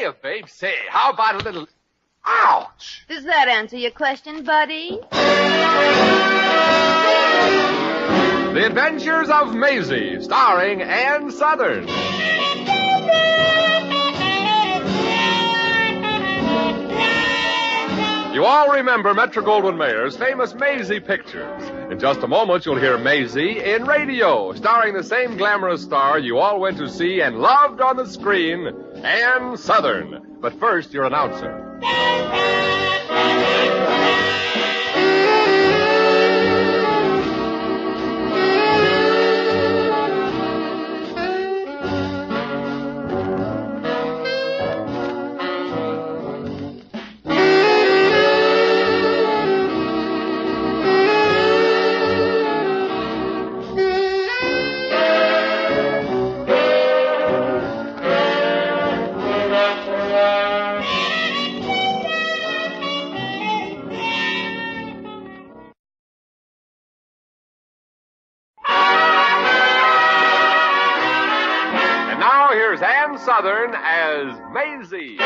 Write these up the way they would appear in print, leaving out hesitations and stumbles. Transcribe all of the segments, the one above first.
Hiya, babe. Say, how about a little... Ouch! Does that answer your question, buddy? The Adventures of Maisie, starring Ann Southern. You all remember Metro-Goldwyn-Mayer's famous Maisie pictures. In just a moment, you'll hear Maisie in radio, starring the same glamorous star you all went to see and loved on the screen, Ann Southern. But first, your announcer. Here's Ann Southern as Maisie.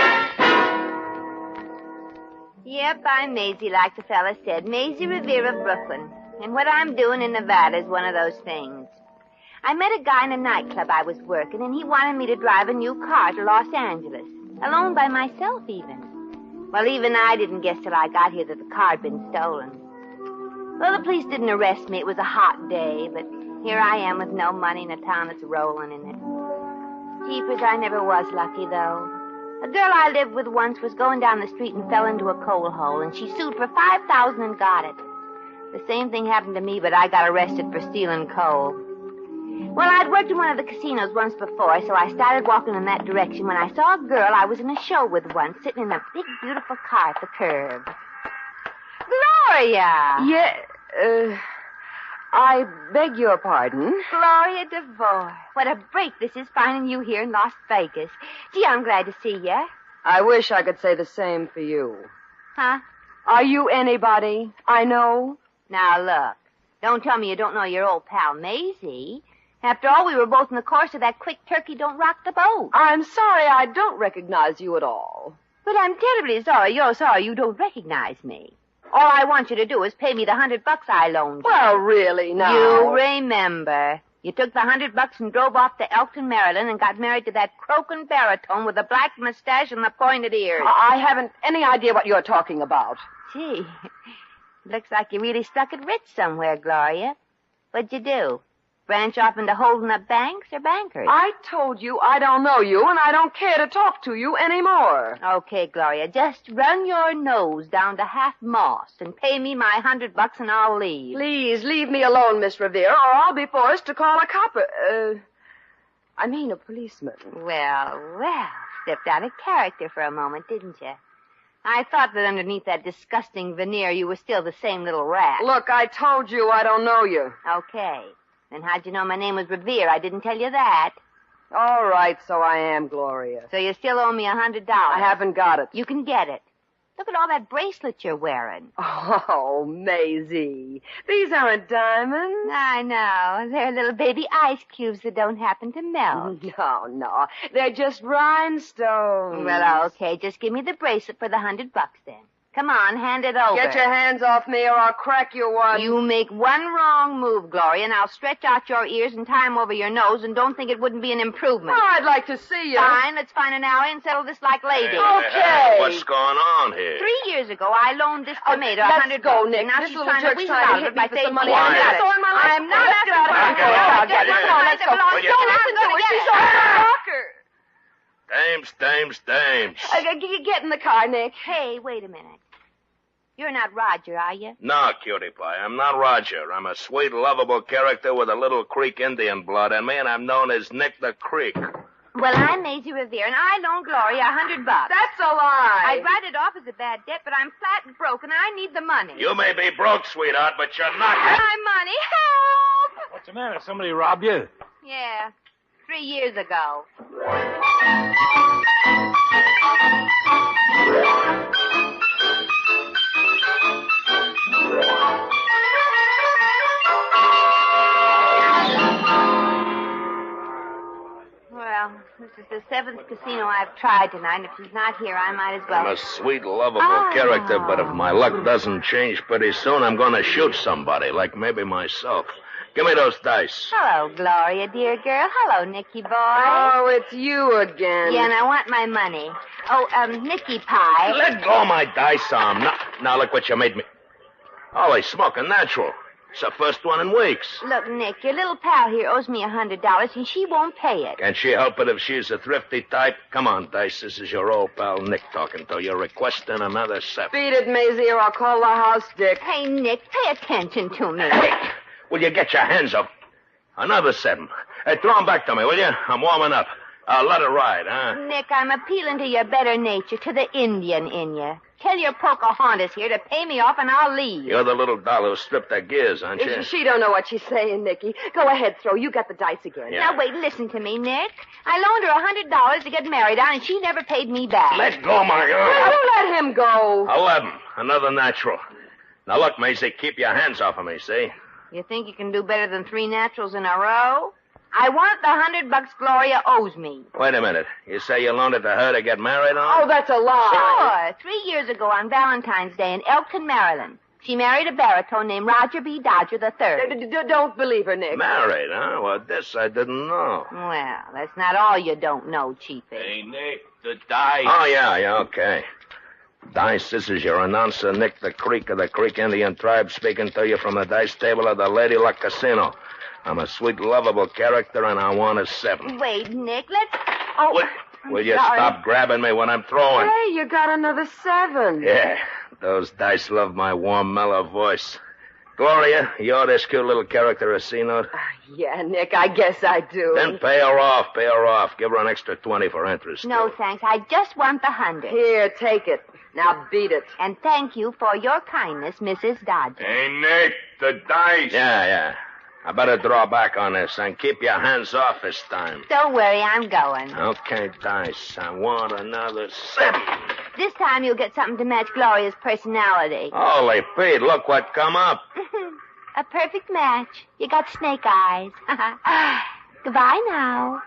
Yep, I'm Maisie, like the fella said. Maisie Revere of Brooklyn. And what I'm doing in Nevada is one of those things. I met a guy in a nightclub I was working, and he wanted me to drive a new car to Los Angeles. Alone by myself, even. Well, even I didn't guess till I got here that the car had been stolen. Well, the police didn't arrest me. It was a hot day, but here I am with no money in a town that's rolling in it. Jeepers, I never was lucky, though. A girl I lived with once was going down the street and fell into a coal hole, and she sued for $5,000 and got it. The same thing happened to me, but I got arrested for stealing coal. Well, I'd worked in one of the casinos once before, so I started walking in that direction when I saw a girl I was in a show with once sitting in a big, beautiful car at the curb. Gloria! Yeah, I beg your pardon? Gloria DeVore. What a break this is finding you here in Las Vegas. Gee, I'm glad to see you. I wish I could say the same for you. Huh? Are you anybody I know? Now, look. Don't tell me you don't know your old pal, Maisie. After all, we were both in the course of that quick turkey don't rock the boat. I'm sorry I don't recognize you at all. But I'm terribly sorry you're sorry you don't recognize me. All I want you to do is pay me the $100 I loaned you. Well, really, now. You remember. You took the $100 and drove off to Elkton, Maryland, and got married to that croaking baritone with the black mustache and the pointed ears. I haven't any idea what you're talking about. Gee, looks like you really struck it rich somewhere, Gloria. What'd you do? Branch off into holding up banks or bankers? I told you I don't know you, and I don't care to talk to you anymore. Okay, Gloria, just run your nose down to Half Moss and pay me my $100 and I'll leave. Please, leave me alone, Miss Revere, or I'll be forced to call a cop. I mean a policeman. Well, stepped out of character for a moment, didn't you? I thought that underneath that disgusting veneer you were still the same little rat. Look, I told you I don't know you. Okay. Then how'd you know my name was Revere? I didn't tell you that. All right, so I am, Gloria. So you still owe me $100. I haven't got it. You can get it. Look at all that bracelet you're wearing. Oh, Maisie. These aren't diamonds. I know. They're little baby ice cubes that don't happen to melt. No. They're just rhinestones. Well, okay. Just give me the bracelet for the $100 then. Come on, hand it over. Get your hands off me or I'll crack you one. You make one wrong move, Gloria, and I'll stretch out your ears and tie 'em over your nose, and don't think it wouldn't be an improvement. Oh, I'd like to see you. Fine, let's find an alley and settle this like ladies. Okay. What's going on here? 3 years ago, I loaned this tomato $100. Go, Nick. And now This she's little trying to jerk's weasel trying to out of hit it me by for saying some money. I'm Quiet. I'm not asking for Come on, money. let's go. Let's go. Don't listen to her. She's a stalker. Dames. Get in the car, Nick. Hey, wait a minute. You're not Roger, are you? No, cutie pie, I'm not Roger. I'm a sweet, lovable character with a little Creek Indian blood in me, and I'm known as Nick the Creek. Well, I'm Maisie Revere, and I loaned Gloria $100. That's a lie. I'd write it off as a bad debt, but I'm flat broke, and I need the money. You may be broke, sweetheart, but you're not. My money, help! What's the matter? Somebody robbed you? Yeah, 3 years ago. Well, This is the 7th casino I've tried tonight. If she's not here, I might as well. I'm a sweet, lovable character, but if my luck doesn't change pretty soon, I'm going to shoot somebody, like maybe myself. Give me those dice. Hello, Gloria, dear girl. Hello, Nicky boy. Oh, it's you again. Yeah, and I want my money. Oh, Nicky Pie. Let go of my dice arm. Now look what you made me. Holy smoke, a natural. It's the first one in weeks. Look, Nick, your little pal here owes me $100, and she won't pay it. Can she help it if she's a thrifty type? Come on, Dice. This is your old pal Nick talking to you, requesting another 7. Beat it, Maisie, or I'll call the house, Dick. Hey, Nick, pay attention to me. Hey, will you get your hands up? Another 7. Hey, throw 'em back to me, will you? I'm warming up. Let it ride, huh? Nick, I'm appealing to your better nature, to the Indian in you. Tell your Pocahontas here to pay me off and I'll leave. You're the little doll who stripped her gears, aren't you? She don't know what she's saying, Nicky. Go ahead, throw. You got the dice again. Yeah. Now, wait, listen to me, Nick. I loaned her $100 to get married on, and she never paid me back. Let go, my Well, girl. don't let him go. 11. Another natural. Now, look, Maisie, keep your hands off of me, see? You think you can do better than 3 naturals in a row? I want the $100 Gloria owes me. Wait a minute. You say you loaned it to her to get married on? Oh, that's a lie. Sure. 3 years ago on Valentine's Day in Elkton, Maryland, she married a baritone named Roger B. Dodger III. Don't believe her, Nick. Married, huh? Well, this I didn't know. Well, that's not all you don't know, Chiefy. Hey, Nick, the dice. Oh, yeah, okay. Dice, this is your announcer, Nick the Creek of the Creek Indian Tribe, speaking to you from the dice table of the Lady Luck Casino. I'm a sweet, lovable character, and I want a 7. Wait, Nick, let's... Oh, Will you sorry. stop grabbing me when I'm throwing? Hey, you got another 7. Yeah, those dice love my warm, mellow voice. Gloria, you owe this cute little character a C-note? Yeah, Nick, I guess I do. Then pay her off. Give her an extra 20 for interest. no, thanks. I just want the 100. Here, take it. Now beat it. And thank you for your kindness, Mrs. Dodger. Hey, Nick, the dice. Yeah. I better draw back on this and keep your hands off this time. Don't worry, I'm going. Okay, Dice. I want another 7. This time you'll get something to match Gloria's personality. Holy Pete, look what come up. A perfect match. You got snake eyes. Goodbye now.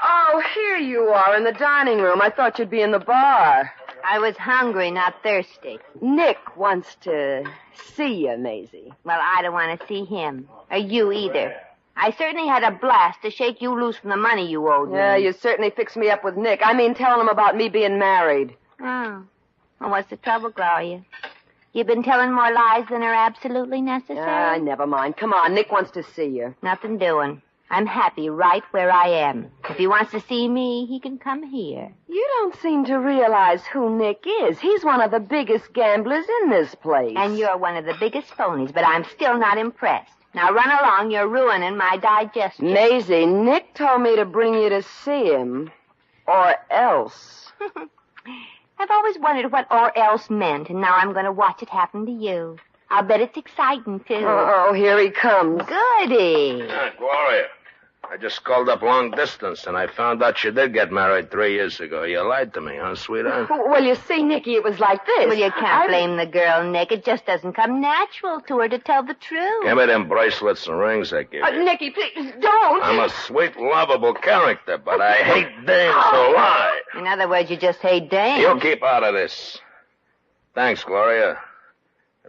Oh, here you are in the dining room. I thought you'd be in the bar. I was hungry, not thirsty. Nick wants to see you, Maisie. Well, I don't want to see him. Or you either. I certainly had a blast to shake you loose from the money you owed me. Yeah, you certainly fixed me up with Nick. I mean, telling him about me being married. Oh. Well, what's the trouble, Gloria? You've been telling more lies than are absolutely necessary? Never mind. Come on, Nick wants to see you. Nothing doing. I'm happy right where I am. If he wants to see me, he can come here. You don't seem to realize who Nick is. He's one of the biggest gamblers in this place. And you're one of the biggest phonies, but I'm still not impressed. Now run along. You're ruining my digestion. Maisie, Nick told me to bring you to see him. Or else. I've always wondered what or else meant, and now I'm going to watch it happen to you. I'll bet it's exciting, too. Oh, here he comes. Goody. Gloria, I just called up long distance, and I found out you did get married 3 years ago. You lied to me, huh, sweetheart? Well, you see, Nicky, it was like this. Well, you can't blame the girl, Nick. It just doesn't come natural to her to tell the truth. Give me them bracelets and rings I gave you. Nicky, please, don't. I'm a sweet, lovable character, but I hate dames who lie. In other words, you just hate dames. You keep out of this. Thanks, Gloria.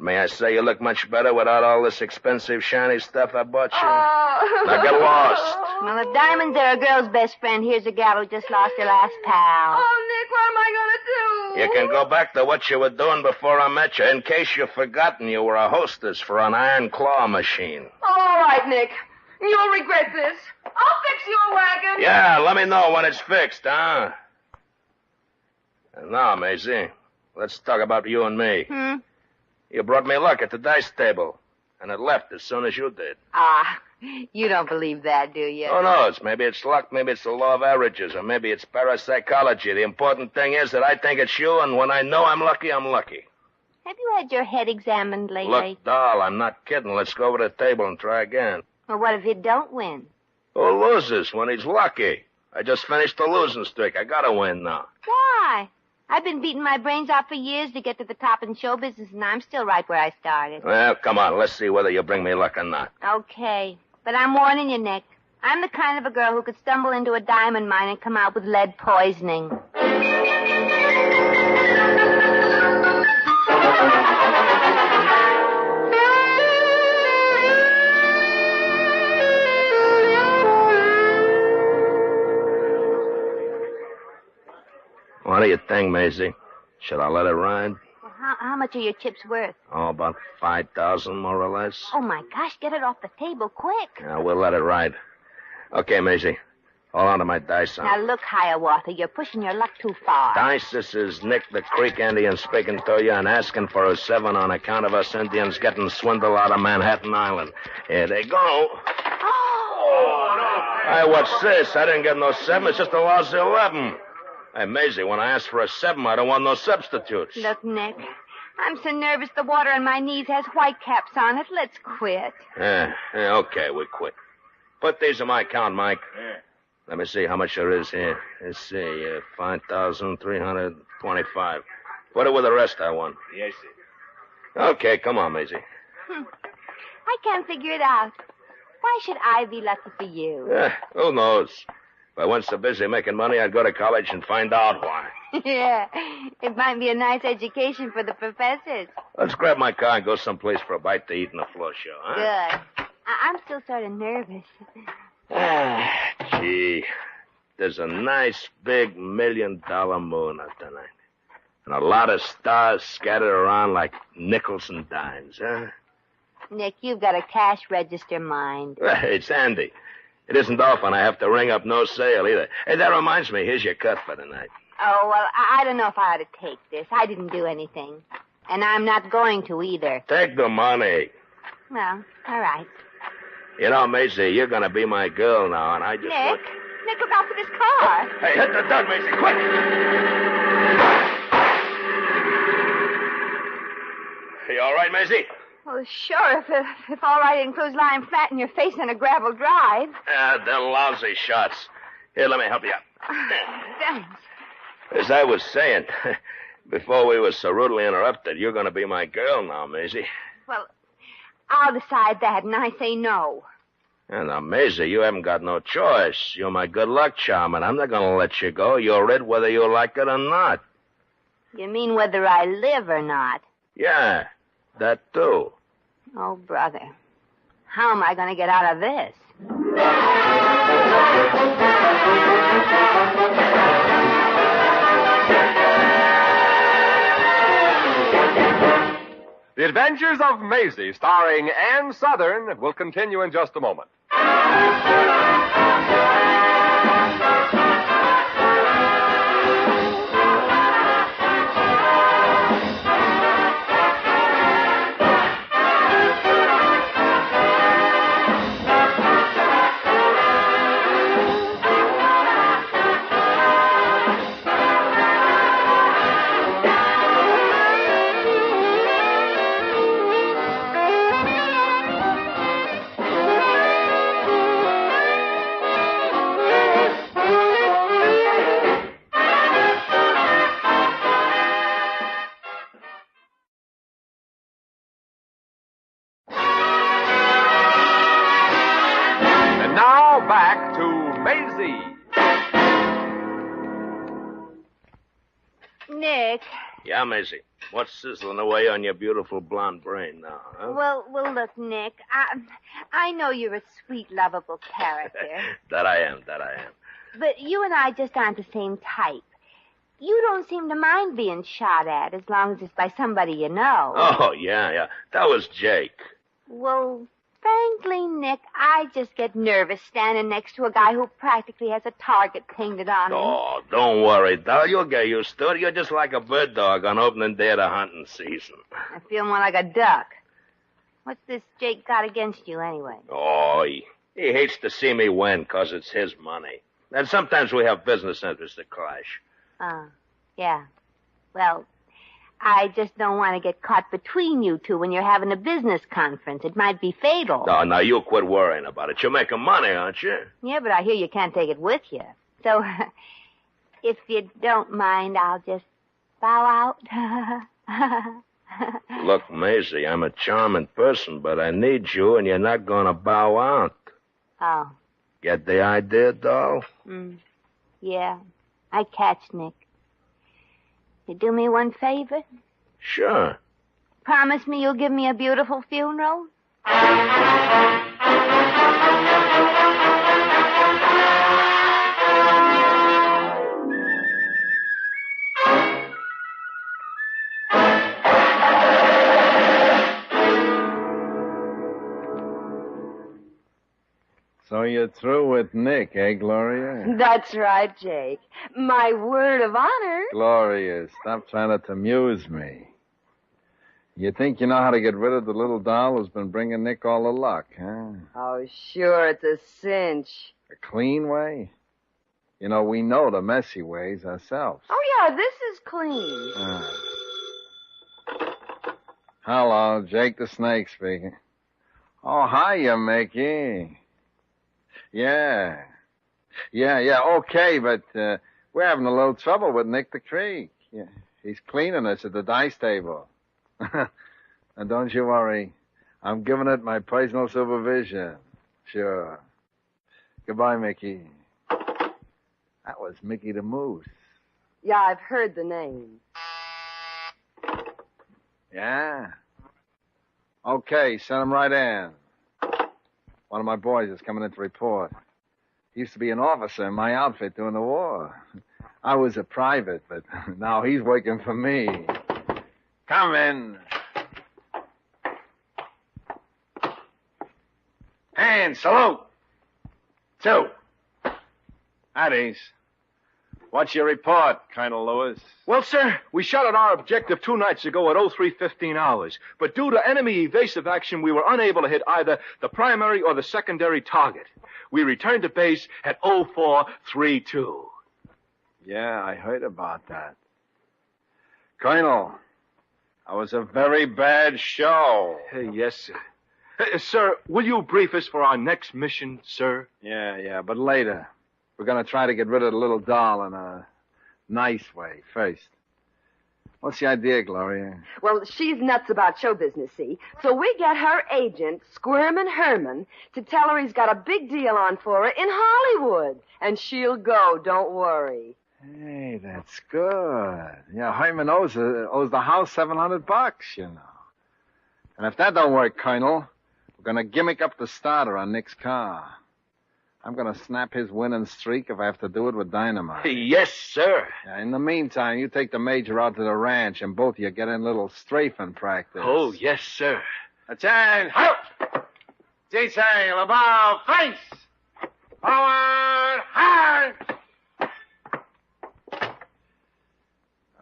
May I say you look much better without all this expensive, shiny stuff I bought you? Now get lost. Well, if diamonds are a girl's best friend, here's a gal who just lost her last pal. Oh, Nick, what am I going to do? You can go back to what you were doing before I met you. In case you've forgotten, you were a hostess for an iron claw machine. All right, Nick. You'll regret this. I'll fix your wagon. Yeah, let me know when it's fixed, huh? And now, Maisie, let's talk about you and me. You brought me luck at the dice table, and it left as soon as you did. Ah, you don't believe that, do you? Who knows? Maybe it's luck, maybe it's the law of averages, or maybe it's parapsychology. The important thing is that I think it's you, and when I know I'm lucky, I'm lucky. Have you had your head examined lately? Look, doll, I'm not kidding. Let's go over to the table and try again. Well, what if you don't win? Who loses when he's lucky? I just finished the losing streak. I gotta win now. Why? I've been beating my brains out for years to get to the top in show business, and I'm still right where I started. Well, come on. Let's see whether you bring me luck or not. Okay. But I'm warning you, Nick. I'm the kind of a girl who could stumble into a diamond mine and come out with lead poisoning. What do you think, Maisie? Should I let it ride? Well, how much are your chips worth? Oh, about 5,000, more or less. Oh, my gosh, get it off the table quick. Yeah, we'll let it ride. Okay, Maisie. Hold on to my dice. Now, look, Hiawatha, you're pushing your luck too far. Dice, this is Nick the Creek Indian speaking to you and asking for a 7 on account of us Indians getting swindled out of Manhattan Island. Here they go. Oh! Hey, what's this? I didn't get no 7. It's just a lousy 11. Hey, Maisie, when I ask for a 7, I don't want no substitutes. Look, Nick, I'm so nervous the water on my knees has white caps on it. Let's quit. Yeah, okay, we quit. Put these in my account, Mike. Yeah. Let me see how much there is here. Let's see, 5,325. Put it with the rest I won. Yes, sir. Okay, come on, Maisie. I can't figure it out. Why should I be lucky for you? Who knows? If I weren't so busy making money, I'd go to college and find out why. Yeah, it might be a nice education for the professors. Let's grab my car and go someplace for a bite to eat and a floor show, huh? Good. I'm still sort of nervous. Gee, there's a nice big $1 million moon out tonight. And a lot of stars scattered around like nickels and dimes, huh? Nick, you've got a cash register mind. It's handy. It isn't often I have to ring up no sale either. Hey, that reminds me, here's your cut for tonight. Oh, well, I don't know if I ought to take this. I didn't do anything. And I'm not going to either. Take the money. Well, all right. You know, Maisie, you're going to be my girl now, and I just... Nick, look out for this car. Hey, hit the dirt, Maisie, quick! You all right, Maisie? Well, sure, if all right includes lying flat in your face on a gravel drive. They're lousy shots. Here, let me help you up. Thanks. As I was saying, before we were so rudely interrupted, you're going to be my girl now, Maisie. Well, I'll decide that, and I say no. And now, Maisie, you haven't got no choice. You're my good luck charm, and I'm not going to let you go. You're it whether you like it or not. You mean whether I live or not? Yeah, that too. Oh, brother. How am I going to get out of this? The Adventures of Maisie, starring Ann Southern, will continue in just a moment. Back to Maisie. Nick. Yeah, Maisie. What's sizzling away on your beautiful blonde brain now, huh? Well, look, Nick. I know you're a sweet, lovable character. That I am. But you and I just aren't the same type. You don't seem to mind being shot at as long as it's by somebody you know. Oh, yeah. That was Jake. Well, frankly, Nick, I just get nervous standing next to a guy who practically has a target painted on him. Oh, don't worry, doll. You'll get used to it. You're just like a bird dog on opening day of the hunting season. I feel more like a duck. What's this Jake got against you, anyway? Oh, he hates to see me win 'cause it's his money. And sometimes we have business interests that clash. Yeah. Well, I just don't want to get caught between you two when you're having a business conference. It might be fatal. No, now you quit worrying about it. You're making money, aren't you? Yeah, but I hear you can't take it with you. So, if you don't mind, I'll just bow out? Look, Maisie, I'm a charming person, but I need you, and you're not going to bow out. Oh. Get the idea, doll? Yeah, I catch, Nick. You do me one favor? Sure. Promise me you'll give me a beautiful funeral? So you're through with Nick, eh, Gloria? That's right, Jake. My word of honor. Gloria, stop trying to amuse me. You think you know how to get rid of the little doll who's been bringing Nick all the luck, huh? Oh, sure, it's a cinch. A clean way? You know, we know the messy ways ourselves. Oh, yeah, this is clean. Hello, Jake the Snake speaking. Oh, hiya, Mickey. Yeah, okay, but we're having a little trouble with Nick the Creek. Yeah, he's cleaning us at the dice table. And don't you worry. I'm giving it my personal supervision. Sure. Goodbye, Mickey. That was Mickey the Moose. Yeah, I've heard the name. Yeah? Okay, send him right in. One of my boys is coming in to report. He used to be an officer in my outfit during the war. I was a private, but now he's working for me. Come in. And salute. 2. At ease. What's your report, Colonel Lewis? Well, sir, we shot at our objective 2 nights ago at 03:15 hours. But due to enemy evasive action, we were unable to hit either the primary or the secondary target. We returned to base at 0432. Yeah, I heard about that. Colonel, that was a very bad show. Yes, sir. Sir, will you brief us for our next mission, sir? Yeah, but later. We're going to try to get rid of the little doll in a nice way first. What's the idea, Gloria? Well, she's nuts about show business, see? So we get her agent, Squirmin' Herman, to tell her he's got a big deal on for her in Hollywood. And she'll go, don't worry. Hey, that's good. Yeah, Herman owes the house $700, you know. And if that don't work, Colonel, we're going to gimmick up the starter on Nick's car. I'm going to snap his winning streak if I have to do it with dynamite. Yes, sir. Yeah, in the meantime, you take the major out to the ranch and both of you get in a little strafing practice. Oh, yes, sir. Attention! Halt! Detail about face! Forward, hard!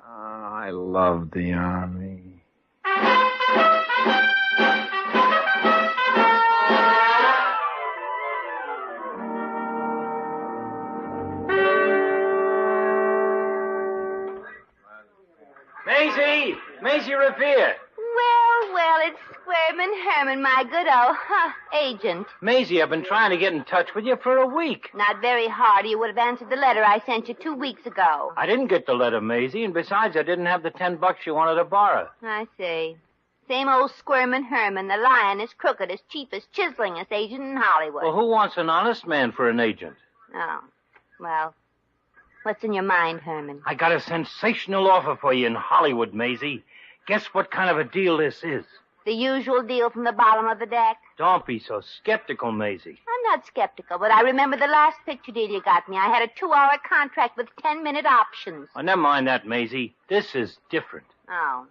I love the Army. Maisie Revere. Well, it's Squirmin' Herman, my good old agent. Maisie, I've been trying to get in touch with you for a week. Not very hard. You would have answered the letter I sent you 2 weeks ago. I didn't get the letter, Maisie, and besides, I didn't have the $10 you wanted to borrow. I see. Same old Squirmin' Herman, the lionest, crookedest, cheapest, chiselingest agent in Hollywood. Well, who wants an honest man for an agent? Oh, well, what's in your mind, Herman? I got a sensational offer for you in Hollywood, Maisie. Guess what kind of a deal this is? The usual deal from the bottom of the deck? Don't be so skeptical, Maisie. I'm not skeptical, but I remember the last picture deal you got me. I had a 2-hour contract with 10-minute options. Oh, never mind that, Maisie. This is different. Oh.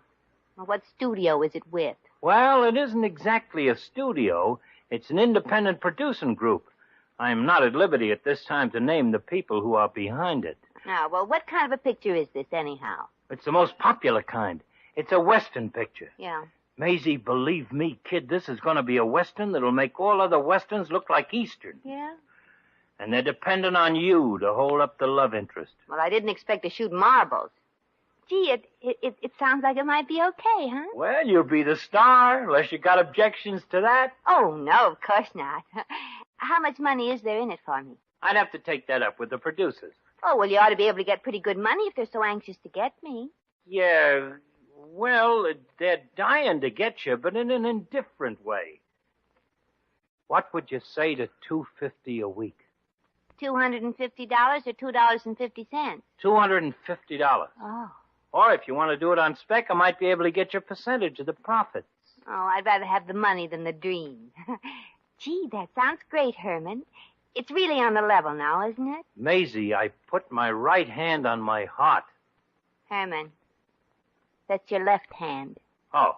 Well, what studio is it with? Well, it isn't exactly a studio. It's an independent producing group. I'm not at liberty at this time to name the people who are behind it. Oh, well, what kind of a picture is this, anyhow? It's the most popular kind. It's a Western picture. Yeah. Maisie, believe me, kid, this is going to be a Western that'll make all other Westerns look like Eastern. Yeah? And they're dependent on you to hold up the love interest. Well, I didn't expect to shoot marbles. Gee, it sounds like it might be okay, huh? Well, you'll be the star, unless you got objections to that. Oh, no, of course not. How much money is there in it for me? I'd have to take that up with the producers. Oh, well, you ought to be able to get pretty good money if they're so anxious to get me. Yeah, well, they're dying to get you, but in an indifferent way. What would you say to $250 a week? $250 or $2.50? $250. Oh. Or if you want to do it on spec, I might be able to get your percentage of the profits. Oh, I'd rather have the money than the dream. Gee, that sounds great, Herman. It's really on the level now, isn't it? Maisie, I put my right hand on my heart. Herman, that's your left hand. Oh.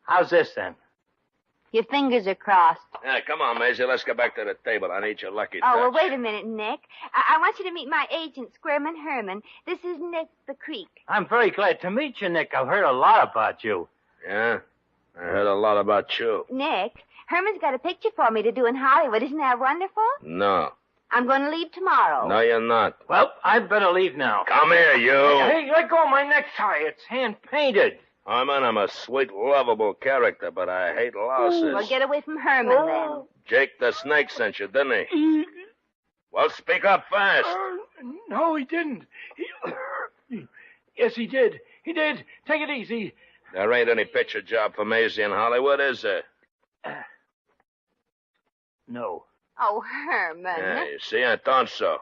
How's this, then? Your fingers are crossed. Yeah, come on, Maisie. Let's get back to the table. I need your lucky Oh, well, touch. wait a minute, Nick. I want you to meet my agent, Squirman Herman. This is Nick the Creek. I'm very glad to meet you, Nick. I've heard a lot about you. Yeah? I heard a lot about you. Nick, Herman's got a picture for me to do in Hollywood. Isn't that wonderful? No. I'm going to leave tomorrow. No, you're not. Well, I'd better leave now. Come here, you. Hey, let go of my necktie. It's hand-painted. Herman, I'm a sweet, lovable character, but I hate losses. Well, get away from Herman, then. Jake the Snake sent you, didn't he? Well, speak up fast. No, he didn't. Yes, he did. He did. Take it easy. There ain't any picture job for Maisie in Hollywood, is there? No. Oh, Herman. Yeah, you see, I thought so.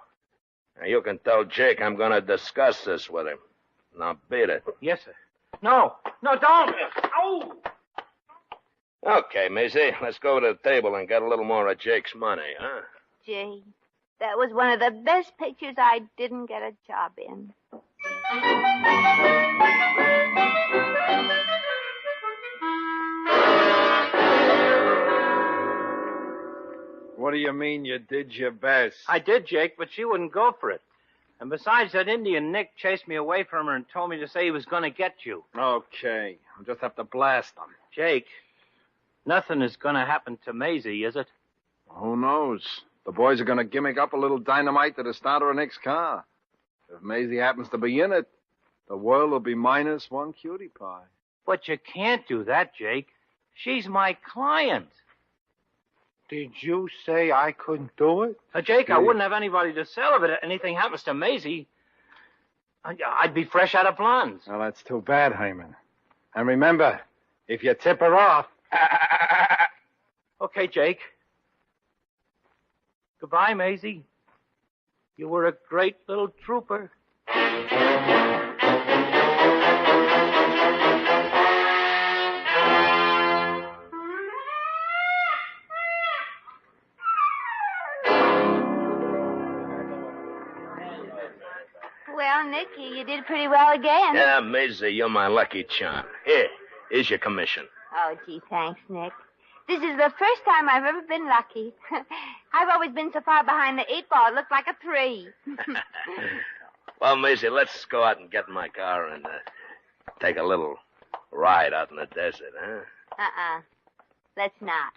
Now, you can tell Jake I'm going to discuss this with him. Now, beat it. Yes, sir. No, don't. Oh! Okay, Maisie, let's go to the table and get a little more of Jake's money, huh? Gee, that was one of the best pictures I didn't get a job in. What do you mean you did your best? I did, Jake, but she wouldn't go for it. And besides, that Indian Nick chased me away from her and told me to say he was going to get you. Okay. I'll just have to blast them. Jake, nothing is going to happen to Maisie, is it? Who knows? The boys are going to gimmick up a little dynamite to the starter of Nick's car. If Maisie happens to be in it, the world will be minus one cutie pie. But you can't do that, Jake. She's my client. Did you say I couldn't do it? Jake, I wouldn't have anybody to sell if anything happens to Maisie. I'd be fresh out of blondes. Well, that's too bad, Hyman. And remember, if you tip her off... Okay, Jake. Goodbye, Maisie. You were a great little trooper. Well, Nicky, you did pretty well again. Yeah, Maisie, you're my lucky charm. Here's your commission. Oh, gee, thanks, Nick. This is the first time I've ever been lucky. I've always been so far behind the 8-ball, it looked like a 3. Well, Maisie, let's go out and get in my car and take a little ride out in the desert, huh? Let's not.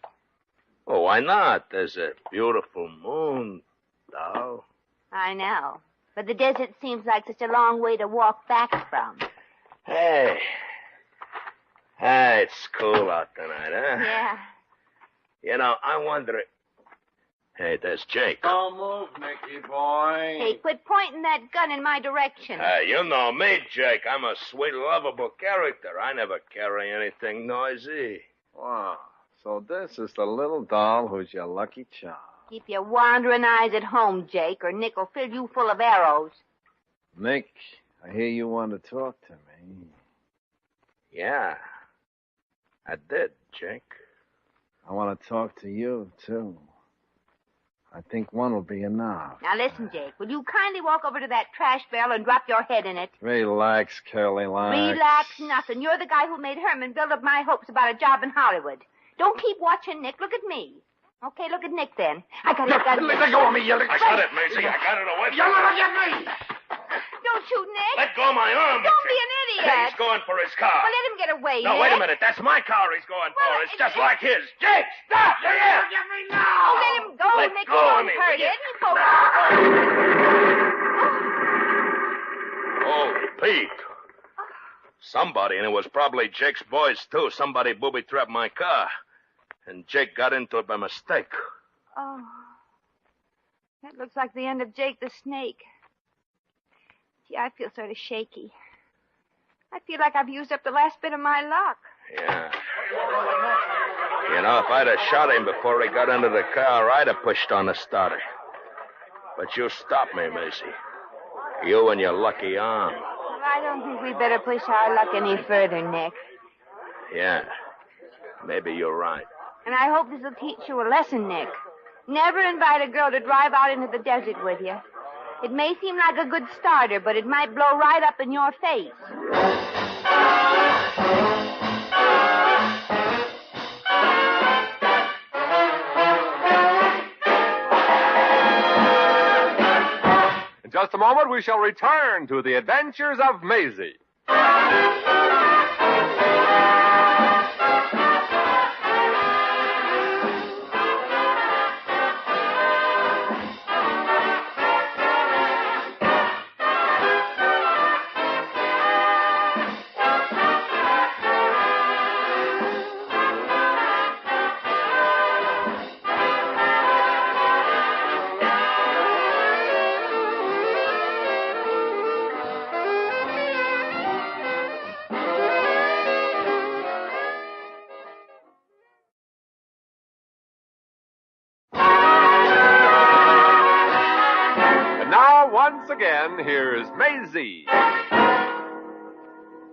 Oh, why not? There's a beautiful moon, doll. I know. But the desert seems like such a long way to walk back from. Hey, it's cool out tonight, huh? Yeah. You know, I wonder... Hey, there's Jake. Don't move, Nicky boy. Hey, quit pointing that gun in my direction. Hey, you know me, Jake. I'm a sweet, lovable character. I never carry anything noisy. Wow. So this is the little doll who's your lucky charm. Keep your wandering eyes at home, Jake, or Nick will fill you full of arrows. Nick, I hear you want to talk to me. Yeah, I did, Jake. I want to talk to you, too. I think one will be enough. Now listen, Jake, will you kindly walk over to that trash barrel and drop your head in it? Relax, Curly Lax. Relax nothing. You're the guy who made Herman build up my hopes about a job in Hollywood. Don't keep watching Nick. Look at me. Okay, look at Nick then. I got it. Let go of me, you... I got it, Maisie. I got it away from You you. let get me! Don't shoot Nick. Let go of my arm. Don't be an idiot. Hey, he's going for his car. Well, let him get away, No, Nick. wait a minute. That's my car he's going for. Well, It's just like his. Jake, stop! Yeah. Get me now! Oh, let him go, Let Nick. go He of won't me, hurt will you? it. He won't. Oh, Pete. Somebody, and it was probably Jake's boys, too. Somebody booby-trapped my car. And Jake got into it by mistake. Oh. That looks like the end of Jake the Snake. Gee, I feel sort of shaky. I feel like I've used up the last bit of my luck. Yeah. You know, if I'd have shot him before he got into the car, I'd have pushed on the starter. But you stopped me, Maisie. You and your lucky arm. Well, I don't think we better push our luck any further, Nick. Yeah. Maybe you're right. And I hope this will teach you a lesson, Nick. Never invite a girl to drive out into the desert with you. It may seem like a good starter, but it might blow right up in your face. In just a moment, we shall return to the adventures of Maisie. Once again, here's Maisie.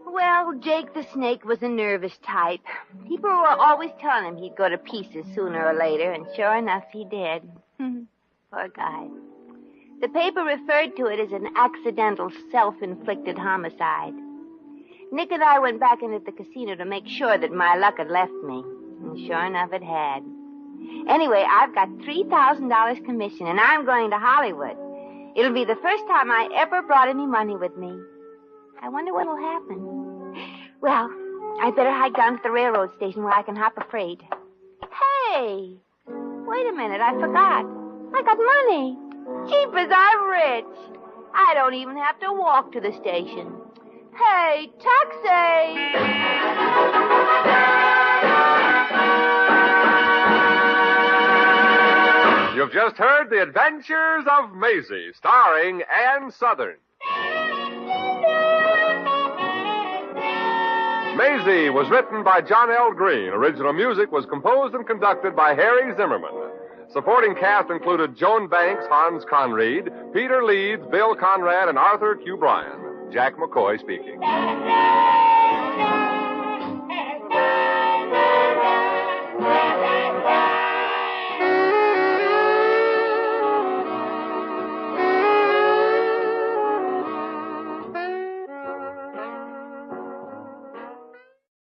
Well, Jake the Snake was a nervous type. People were always telling him he'd go to pieces sooner or later, and sure enough, he did. Poor guy. The paper referred to it as an accidental self-inflicted homicide. Nick and I went back into the casino to make sure that my luck had left me, and sure enough, it had. Anyway, I've got $3,000 commission, and I'm going to Hollywood. It'll be the first time I ever brought any money with me. I wonder what'll happen. Well, I better hike down to the railroad station where I can hop a freight. Hey! Wait a minute, I forgot. I got money. Jeepers, I'm rich. I don't even have to walk to the station. Hey, taxi! You've just heard The Adventures of Maisie, starring Ann Sothern. Maisie was written by John L. Green. Original music was composed and conducted by Harry Zimmerman. Supporting cast included Joan Banks, Hans Conried, Peter Leeds, Bill Conrad, and Arthur Q. Bryan. Jack McCoy speaking.